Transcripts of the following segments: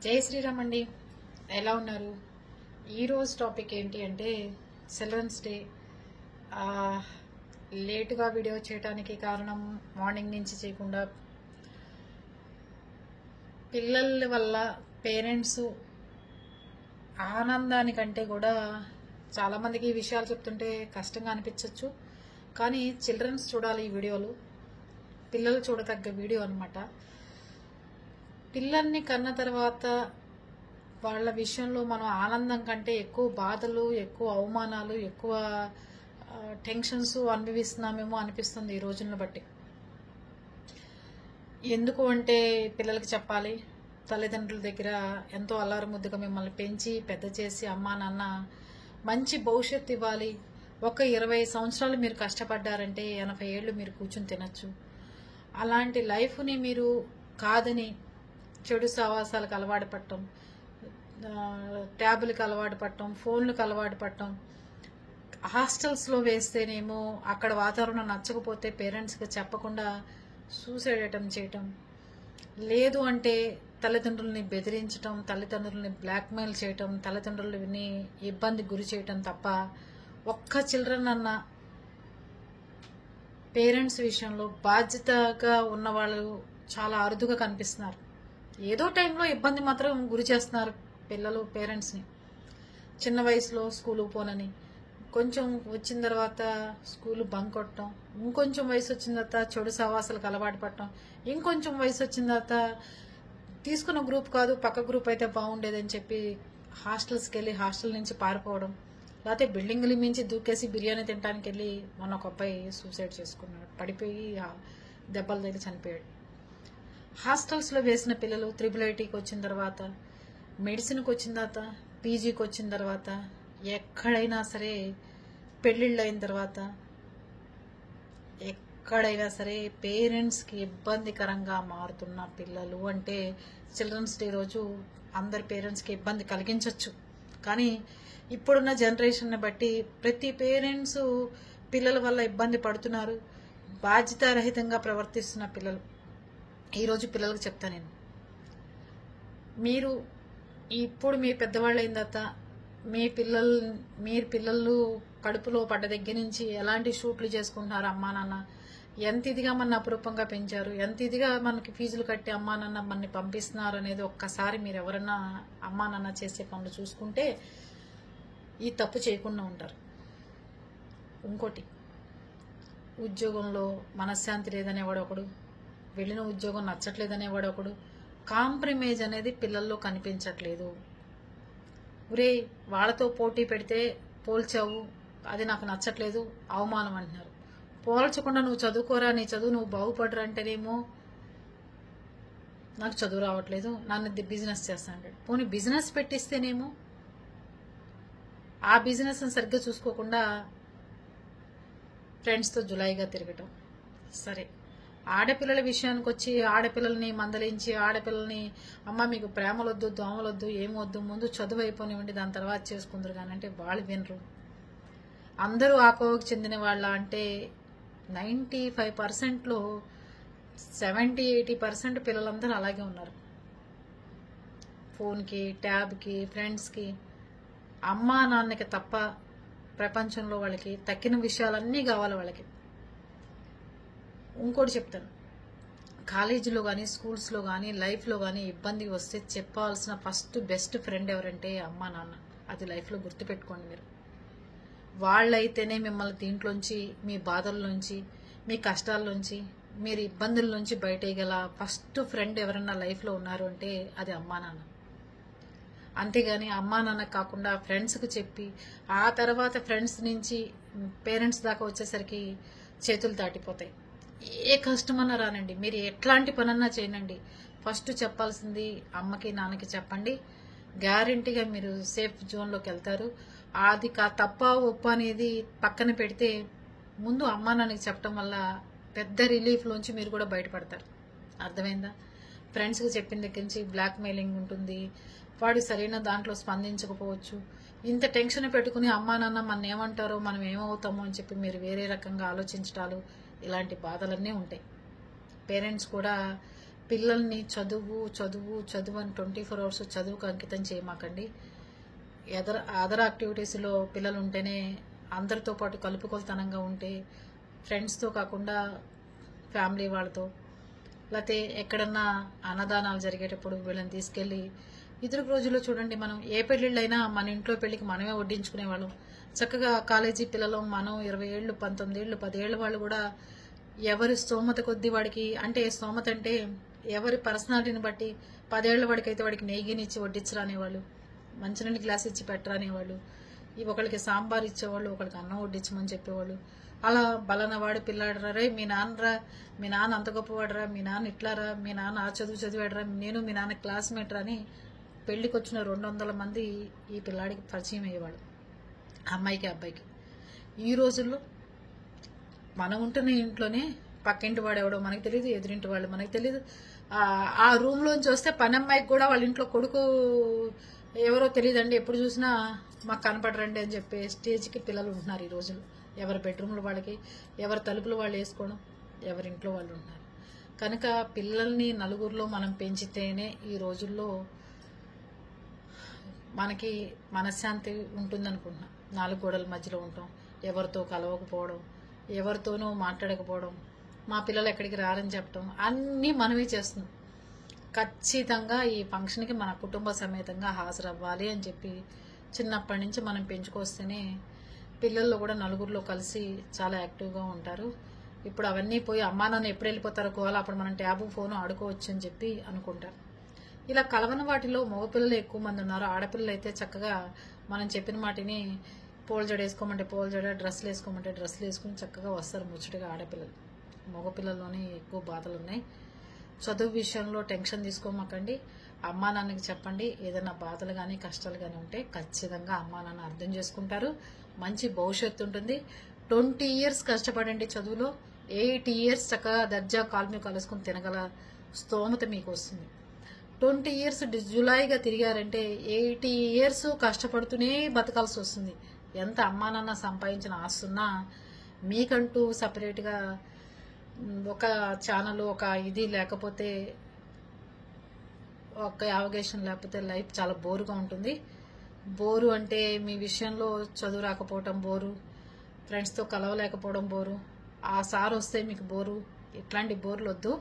జై శ్రీరామ్ అండి. ఎలా ఉన్నారు? ఈరోజు టాపిక్ ఏంటి అంటే చిల్డ్రన్స్ డే. లేటుగా వీడియో చేయడానికి కారణం మార్నింగ్ నుంచి చేయకుండా పిల్లల వల్ల పేరెంట్స్ ఆనందానికంటే కూడా చాలామందికి ఈ విషయాలు చెప్తుంటే కష్టంగా అనిపించవచ్చు. కానీ చిల్డ్రన్స్ చూడాలి ఈ వీడియోలు. పిల్లలు చూడతగ్గ వీడియో అనమాట. పిల్లల్ని కన్న తర్వాత వాళ్ళ విషయంలో మనం ఆనందం కంటే ఎక్కువ బాధలు, ఎక్కువ అవమానాలు, ఎక్కువ టెన్షన్స్ అనుభవిస్తున్నామేమో అనిపిస్తుంది ఈ రోజులను బట్టి. ఎందుకు అంటే పిల్లలకి చెప్పాలి, తల్లిదండ్రుల దగ్గర ఎంతో అల్లారు ముద్దుగా మిమ్మల్ని పెంచి పెద్ద చేసి అమ్మా నాన్న మంచి భవిష్యత్తు ఇవ్వాలి. ఒక 20 సంవత్సరాలు మీరు కష్టపడ్డారంటే 80 ఏళ్ళు మీరు కూర్చుని తినచ్చు. అలాంటి లైఫ్ని మీరు కాదని చెడు సహవాసాలకు అలవాటు పడటం, ట్యాబులకు అలవాటు పడటం, ఫోన్లకు అలవాటు పడటం, హాస్టల్స్లో వేస్తేనేమో అక్కడ వాతావరణం నచ్చకపోతే పేరెంట్స్కి చెప్పకుండా సూసైడ్ అటెంప్ట్ చేయటం, లేదు అంటే తల్లిదండ్రులని బెదిరించటం, తల్లిదండ్రులని బ్లాక్మెయిల్ చేయటం, తల్లిదండ్రులని ఇబ్బంది గురి చేయటం తప్ప ఒక్క చిల్డ్రన్ అన్న పేరెంట్స్ విషయంలో బాధ్యతగా ఉన్నవాళ్ళు చాలా అరుదుగా కనిపిస్తున్నారు. ఏదో టైంలో ఇబ్బంది మాత్రం గురి చేస్తున్నారు పిల్లలు పేరెంట్స్ని. చిన్న వయసులో స్కూలుకు పోనని, కొంచెం వచ్చిన తర్వాత స్కూలు బంక్ కొట్టడం, ఇంకొంచెం వయసు వచ్చిన తర్వాత చెడు సహవాసాలకు అలవాటు పడటం, ఇంకొంచెం వయసు వచ్చిన తర్వాత తీసుకున్న గ్రూప్ కాదు పక్క గ్రూప్ అయితే బాగుండేదని చెప్పి హాస్టల్స్కి వెళ్ళి హాస్టల్ నుంచి పారిపోవడం, లేకపోతే బిల్డింగ్ల మించి దూకేసి బిర్యానీ తినడానికి వెళ్ళి మొన్న ఒక అబ్బాయి సూసైడ్ చేసుకున్నాడు. పడిపోయి దెబ్బలు తగిలి చనిపోయాడు. హాస్టల్స్లో వేసిన పిల్లలు IIITకి వచ్చిన తర్వాత, మెడిసిన్కి వచ్చిన తర్వాత, పీజీకి వచ్చిన తర్వాత, ఎక్కడైనా సరే పెళ్ళిళ్ళు అయిన తర్వాత, ఎక్కడైనా సరే పేరెంట్స్కి ఇబ్బందికరంగా మారుతున్న పిల్లలు అంటే చిల్డ్రన్స్ డే రోజు అందరి పేరెంట్స్కి ఇబ్బంది కలిగించవచ్చు. కానీ ఇప్పుడున్న జనరేషన్ని బట్టి ప్రతి పేరెంట్స్ పిల్లల వల్ల ఇబ్బంది పడుతున్నారు. బాధ్యతారహితంగా ప్రవర్తిస్తున్న పిల్లలు. ఈరోజు పిల్లలకు చెప్తా నేను, మీరు ఇప్పుడు మీ పెద్దవాళ్ళు అయిన తర్వాత మీరు పిల్లలు కడుపులో పడ్డ దగ్గర నుంచి ఎలాంటి షూట్లు చేసుకుంటున్నారు అమ్మా నాన్న, ఎంత ఇదిగా మన అపురూపంగా పెంచారు, ఎంత ఇదిగా మనకి ఫీజులు కట్టి అమ్మా నాన్న మనని పంపిస్తున్నారు అనేది ఒక్కసారి మీరు ఎవరన్నా అమ్మా నాన్న చేసే పనులు చూసుకుంటే ఈ తప్పు చేయకుండా ఉంటారు. ఇంకోటి, ఉద్యోగంలో మనశ్శాంతి లేదనేవాడు ఒకడు, వెళ్ళిన ఉద్యోగం నచ్చట్లేదనేవాడు ఒకడు, కాంప్రమైజ్ అనేది పిల్లల్లో కనిపించట్లేదు. ఒరే వాళ్ళతో పోటీ పెడితే పోల్చావు, అది నాకు నచ్చట్లేదు, అవమానం అంటున్నారు. పోల్చకుండా నువ్వు చదువుకోరా, నీ చదువు నువ్వు బాగుపడరా అంటేనేమో నాకు చదువు రావట్లేదు, నన్ను బిజినెస్ చేస్తాను. పోనీ బిజినెస్ పెట్టిస్తేనేమో ఆ బిజినెస్ని సరిగ్గా చూసుకోకుండా ఫ్రెండ్స్తో జులాయిగా తిరగటం. సరే, ఆడపిల్లల విషయానికి వచ్చి ఆడపిల్లల్ని మందలించి ఆడపిల్లల్ని అమ్మ మీకు ప్రేమలొద్దు, దోమలొద్దు, ఏమొద్దు, ముందు చదువు అయిపోనివ్వండి, దాని తర్వాత చేసుకుందరు కానీ అంటే వాళ్ళు వినరు. అందరూ ఆ కోవకు చెందిన వాళ్ళ అంటే 95%లో 70-80% పిల్లలందరూ అలాగే ఉన్నారు. ఫోన్కి, ట్యాబ్కి, ఫ్రెండ్స్కి, అమ్మా నాన్నకి తప్ప ప్రపంచంలో వాళ్ళకి తక్కిన విషయాలన్నీ కావాలి వాళ్ళకి. ఇంకోటి చెప్తాను, కాలేజీలో కానీ స్కూల్స్లో కానీ లైఫ్లో కానీ ఇబ్బంది వస్తే చెప్పాల్సిన ఫస్ట్ బెస్ట్ ఫ్రెండ్ ఎవరంటే అమ్మా నాన్న. అది లైఫ్లో గుర్తుపెట్టుకోండి మీరు. వాళ్ళైతేనే మిమ్మల్ని దీంట్లోంచి, మీ బాధల్లోంచి, మీ కష్టాల్లోంచి, మీరు ఇబ్బందుల్లోంచి బయటేయగల ఫస్ట్ ఫ్రెండ్ ఎవరన్నా లైఫ్లో ఉన్నారు అంటే అది అమ్మా నాన్న. అంతేగాని అమ్మా నాన్న కాకుండా ఫ్రెండ్స్కి చెప్పి ఆ తర్వాత ఫ్రెండ్స్ నుంచి పేరెంట్స్ దాకా వచ్చేసరికి చేతులు దాటిపోతాయి. ఏ కష్టమన్నా రానండి, మీరు ఎట్లాంటి పనన్నా చేయనండి, ఫస్ట్ చెప్పాల్సింది అమ్మకి నాన్నకి చెప్పండి. గ్యారంటీగా మీరు సేఫ్ జోన్లోకి వెళ్తారు. అది తప్ప ఒప్ప అనేది పక్కన పెడితే ముందు అమ్మా నాన్నకి చెప్పడం వల్ల పెద్ద రిలీఫ్లోంచి మీరు కూడా బయటపడతారు. అర్థమైందా? ఫ్రెండ్స్కి చెప్పిన దగ్గర నుంచి బ్లాక్మెయిలింగ్ ఉంటుంది, వాడు సరైన దాంట్లో స్పందించకపోవచ్చు. ఇంత టెన్షన్ పెట్టుకుని అమ్మా నాన్న మన ఏమంటారో, మనం ఏమవుతామో అని చెప్పి మీరు వేరే రకంగా ఆలోచించటాలు, ఇలాంటి బాధలన్నీ ఉంటాయి. పేరెంట్స్ కూడా పిల్లల్ని చదువు చదువు చదువు అని 24 అవర్స్ చదువుకు అంకితం చేయమాకండి. అదర్ యాక్టివిటీస్లో పిల్లలు ఉంటేనే, అందరితో పాటు కలుపుకొలతనంగా ఉంటే, ఫ్రెండ్స్తో కాకుండా ఫ్యామిలీ వాళ్ళతో, లేకపోతే ఎక్కడన్నా అన్నదానాలు జరిగేటప్పుడు వీళ్ళని తీసుకెళ్ళి, ఇదివరకు రోజుల్లో చూడండి, మనం ఏ పెళ్ళిళ్ళైనా మన ఇంట్లో పెళ్లికి మనమే వడ్డించుకునేవాళ్ళం. చక్కగా కాలేజీ పిల్లలు, మనం 20 ఏళ్ళు 19 ఏళ్ళు 10 ఏళ్ళ వాళ్ళు కూడా ఎవరి స్తోమత కొద్దీ వాడికి, అంటే స్తోమత అంటే ఎవరి పర్సనాలిటీని బట్టి, 10 ఏళ్ల వాడికి అయితే వాడికి నెయ్యినిచ్చి వడ్డించరా అనేవాళ్ళు, మంచినీళ్ళ గ్లాస్ ఇచ్చి పెట్టరా అనేవాళ్ళు, ఒకళ్ళకి సాంబార్ ఇచ్చేవాళ్ళు, ఒకళ్ళకి అన్నం వడ్డించమని చెప్పేవాళ్ళు. అలా బలనవాడు పిల్లాడరా, రే మీ నాన్నరా, మీ నాన్న అంత గొప్పవాడరా, మీ నాన్న ఇట్లారా, మీ నాన్న ఆ చదువు చదివాడరా, నేను మీ నాన్న క్లాస్మేట్ రా అని పెళ్లికి వచ్చిన 200 మంది ఈ పిల్లాడికి పరిచయం అయ్యేవాడు, అమ్మాయికి అబ్బాయికి. ఈ రోజుల్లో మనం ఉంటున్న ఇంట్లోనే పక్కింటి వాడు ఎవడో మనకు తెలియదు, ఎదురింటి వాళ్ళు మనకు తెలియదు. ఆ రూమ్లోంచి వస్తే పని అమ్మాయికి కూడా వాళ్ళ ఇంట్లో కొడుకు ఎవరో తెలియదండి, ఎప్పుడు చూసినా మాకు కనపడరండి అని చెప్పే స్టేజ్కి పిల్లలు ఉంటున్నారు ఈ రోజులు. ఎవరి బెడ్రూమ్లు వాళ్ళకి, ఎవరి తలుపులు వాళ్ళు వేసుకోవడం, ఎవరింట్లో వాళ్ళు ఉంటున్నారు. కనుక పిల్లల్ని నలుగురిలో మనం పెంచితేనే ఈ రోజుల్లో మనకి మనశ్శాంతి ఉంటుందనుకుంటున్నాం. 4 గోడల మధ్యలో ఉంటాం, ఎవరితో కలవకపోవడం, ఎవరితోనూ మాట్లాడకపోవడం, మా పిల్లలు ఎక్కడికి రారని చెప్పడం, అన్నీ మనమే చేస్తున్నాం. ఖచ్చితంగా ఈ ఫంక్షన్కి మన కుటుంబ సమేతంగా హాజరవ్వాలి అని చెప్పి చిన్నప్పటి నుంచి మనం పెంచుకొస్తేనే పిల్లల్లో కూడా నలుగురిలో కలిసి చాలా యాక్టివ్గా ఉంటారు. ఇప్పుడు అవన్నీ పోయి అమ్మా నాన్న ఎప్పుడు వెళ్ళిపోతారో కోవాలి, అప్పుడు మనం ట్యాబు ఫోను ఆడుకోవచ్చు అని చెప్పి అనుకుంటారు. ఇలా కలవని వాటిలో మగపిల్లలు ఎక్కువ మంది ఉన్నారు. ఆడపిల్లలు అయితే చక్కగా మనం చెప్పిన మాటిని పూల జడ వేసుకోమంటే పూల జడ, డ్రెస్సులు వేసుకోమంటే డ్రెస్సులు వేసుకుని చక్కగా వస్తారు ముచ్చటగా ఆడపిల్లలు. మగపిల్లల్లోనే ఎక్కువ బాధలు ఉన్నాయి. చదువు విషయంలో టెన్షన్ తీసుకోమాకండి. అమ్మా నాన్నకి చెప్పండి, ఏదైనా బాధలు కానీ కష్టాలు కానీ ఉంటే ఖచ్చితంగా అమ్మా నాన్న అర్థం చేసుకుంటారు. మంచి భవిష్యత్తు ఉంటుంది. 20 years కష్టపడండి చదువులో, 8 years చక్కగా దర్జా కాలు మీద కలుసుకుని తినగల స్తోమత మీకు వస్తుంది. 20 years జులాయిగా తిరిగారంటే 80 years కష్టపడుతూనే బతకాల్సి వస్తుంది. ఎంత అమ్మా నాన్న సంపాదించిన ఆస్తున్నా మీకంటూ సపరేట్గా ఒక ఛానల్, ఒక ఇది లేకపోతే, ఒక యావగేషన్ లేకపోతే లైఫ్ చాలా బోరుగా ఉంటుంది. బోరు అంటే మీ విషయంలో చదువు రాకపోవటం బోరు, ఫ్రెండ్స్తో కలవలేకపోవడం బోరు, ఆ సార్ వస్తే మీకు బోరు, ఇట్లాంటి బోర్లు వద్దు.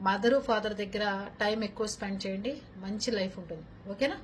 మదరు ఫాదర్ దగ్గర టైం ఎక్కువ స్పెండ్ చేయండి, మంచి లైఫ్ ఉంటుంది. ఓకేనా?